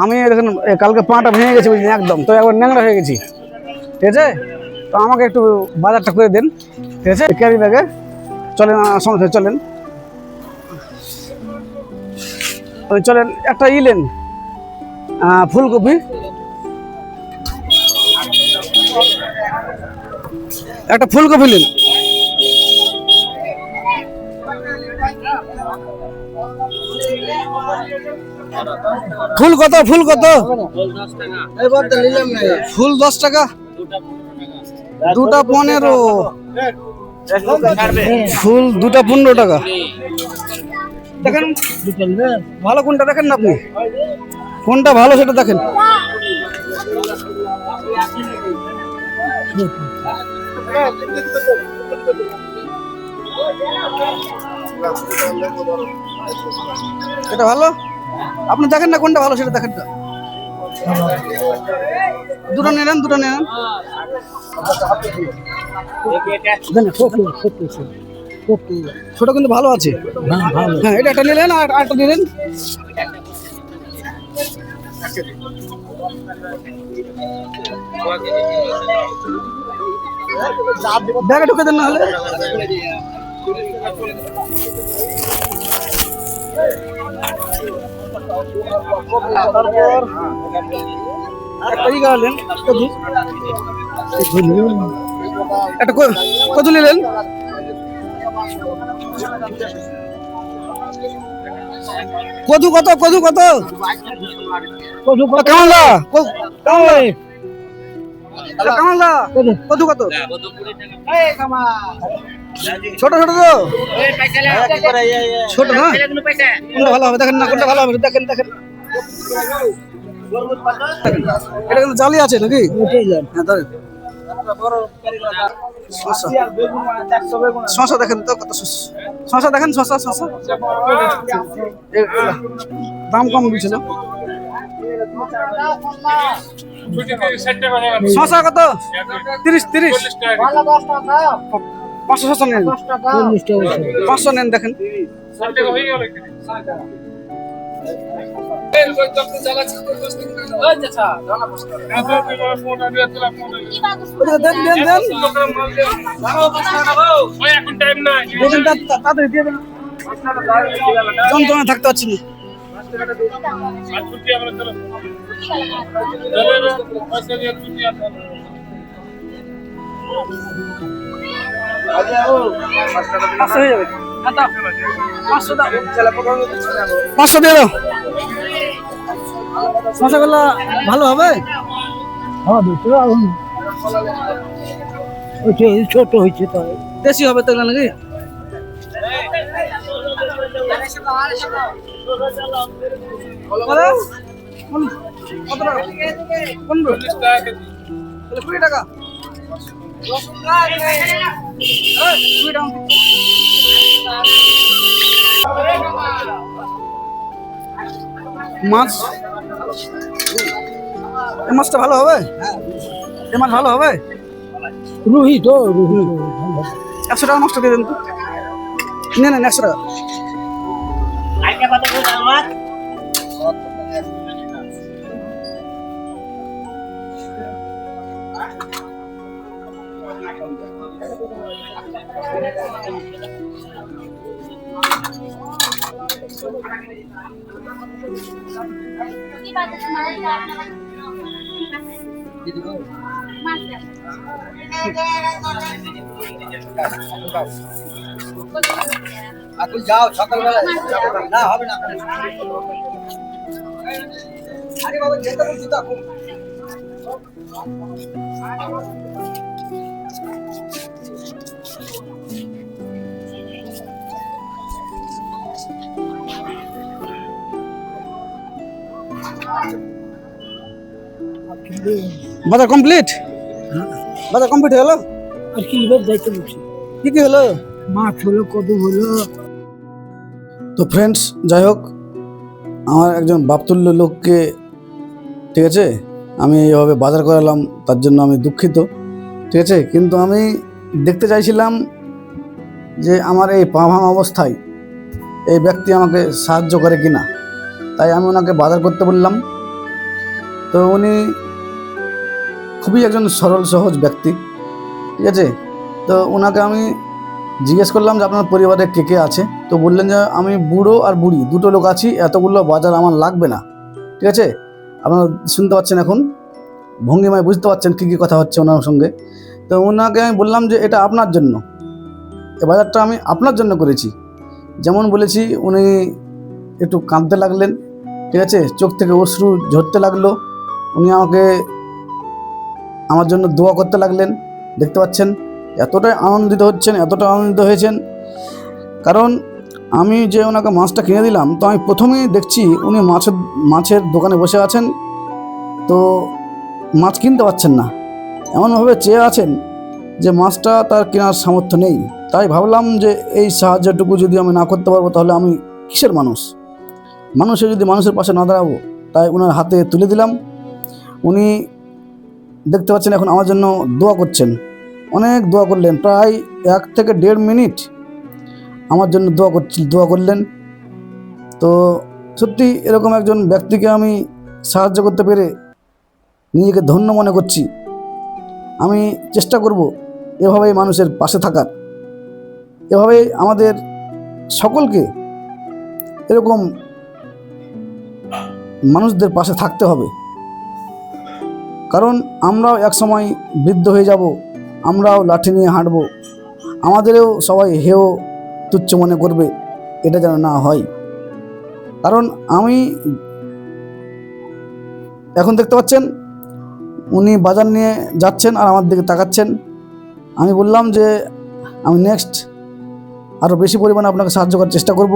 আমি দেখুন কালকে পাটা ভেঙে গেছি বুঝলি একদম, তো একবার ন্যাংরা হয়ে গেছি, ঠিক আছে? তো আমাকে একটু বাজারটা করে দেন, ঠিক আছে? ক্যারি ব্যাগে চলেন, আমার সঙ্গে চলেন, ওই চলেন একটা ইলেন ফুলকপি, একটা ফুলকপি নিন। ফুল কত? ফুল কত? ফুল 10 টাকা, দুটা 15, ফুল দুটা 15 টাকা। দেখেন ভালো কোনটা দেখেন না আপনি, কোনটা ভালো সেটা দেখেন। এটা ভালো, আপনি দেখেন না কোনটা ভালো সেটা দেখেন না। দুটো নেন, দুটো নেন। ছোট কিন্তু ভালো আছে, হ্যাঁ এটা একটা নিলেন আর একটা নিলেন। ব্যাগে ঢুকে দেন না হলে। তারপর একটা ই গাড়লেন, একটা কত নিলেন? কদু কত? কদু কত? কেমন দা? কেমন দা? কদু কত? ছোট ছোট তো, ছোট না? কোনটা ভালো হবে দেখেন না, কোনটা ভালো হবে দেখেন, দেখেন। এটা কিন্তু জালি আছে নাকি? হ্যাঁ ধরেন। শশা দেখেন তো কত, শশা দেখেন, শশা শশা দাম কম দিয়েছিল। শশা কত? 30 30, 500 শশা নেন, 500 নেন দেখেন। যন্ত্রণা থাকতে পারছি না। হয়ে যাবে, 500 দিয়ে দাও। শশাগুলো ভালো হবে? ছোট হয়েছে তো, দেশি হবে তো নাকি? কত টাকা? 20 টাকা। মাছ, এই মাছটা ভালো হবে? এই মাছ ভালো হবে? রুহি তো, 100 টাকা মাছটা দিয়ে দেন তো। নেন 100 টাকা। যাও সকালবেলা না হবে না। আরে বাবা যেতে বলছি তো এখন। বাজার কমপ্লিট? বাজার কমপ্লিট হলো? আর কি লিবার যাইতে বলছি। কি কি হলো? মাছ হলো, কদু হলো। তো ফ্রেন্ডস, যাই হোক, আমার একজন বাপতুল্য লোককে, ঠিক আছে, আমি এইভাবে বাজার করালাম, তার জন্য আমি দুঃখিত, ঠিক আছে? কিন্তু আমি দেখতে চাইছিলাম যে আমার এই পা ভাঙা অবস্থায় এই ব্যক্তি আমাকে সাহায্য করে কিনা, তাই আমি ওনাকে বাজার করতে বললাম, তো উনি খুবই একজন সরল সহজ ব্যক্তি, ঠিক আছে। তো ওনাকে আমি জিজ্ঞেস করলাম যে আপনার পরিবারে কে কে আছে। তো বললেন যে আমি বুড়ো আর বুড়ি দুটো লোক আছি, এতগুলো বাজার আমার লাগবে না, ঠিক আছে। আপনারা শুনতে পাচ্ছেন, এখন ভঙ্গিমায় বুঝতে পারছেন কী কী কথা হচ্ছে ওনার সঙ্গে। তো ওনাকে আমি বললাম যে এটা আপনার জন্য, এ বাজারটা আমি আপনার জন্য করেছি। যেমন বলেছি উনি একটু কাঁদতে লাগলেন, ঠিক আছে, চোখ থেকে অশ্রু ঝরতে লাগলো। উনি আমাকে আমার জন্য দোয়া করতে লাগলেন। দেখতে পাচ্ছেন এতটাই আনন্দিত হচ্ছেন, এতটা আনন্দিত হয়েছেন। কারণ আমি যে ওনাকে মাছটা কিনে দিলাম, তো আমি প্রথমেই দেখছি উনি মাছের দোকানে বসে আছেন, তো মাছ কিনতে পারছেন না, এমনভাবে চেয়ে আছেন যে মাছটা তার কেনার সামর্থ্য নেই। তাই ভাবলাম যে এই সাহায্যটুকু যদি আমি না করতে পারবো তাহলে আমি কিসের মানুষ, মানুষে যদি মানুষের পাশে না দাঁড়াবো। তাই ওনার হাতে তুলে দিলাম। উনি দেখতে পাচ্ছেন এখন আমার জন্য দোয়া করছেন, অনেক দোয়া করলেন, প্রায় 1 থেকে 1.5 মিনিট আমার জন্য দোয়া করলেন। তো সত্যি এরকম একজন ব্যক্তিকে আমি সাহায্য করতে পেরে নিজেকে ধন্য মনে করছি। আমি চেষ্টা করব এভাবেই মানুষের পাশে থাকার, এভাবেই আমাদের সকলকে এরকম মানুষদের পাশে থাকতে হবে। কারণ আমরাও এক সময় বৃদ্ধ হয়ে যাব, আমরাও লাঠি নিয়ে হাঁটব, আমাদেরও সবাই হেয় তুচ্ছ মনে করবে, এটা যেন না হয়। কারণ আমি এখন দেখতে পাচ্ছেন উনি বাজার নিয়ে যাচ্ছেন আর আমার দিকে তাকাচ্ছেন। আমি বললাম যে আমি নেক্সট আরও বেশি পরিমাণে আপনাকে সাহায্য করার চেষ্টা করব।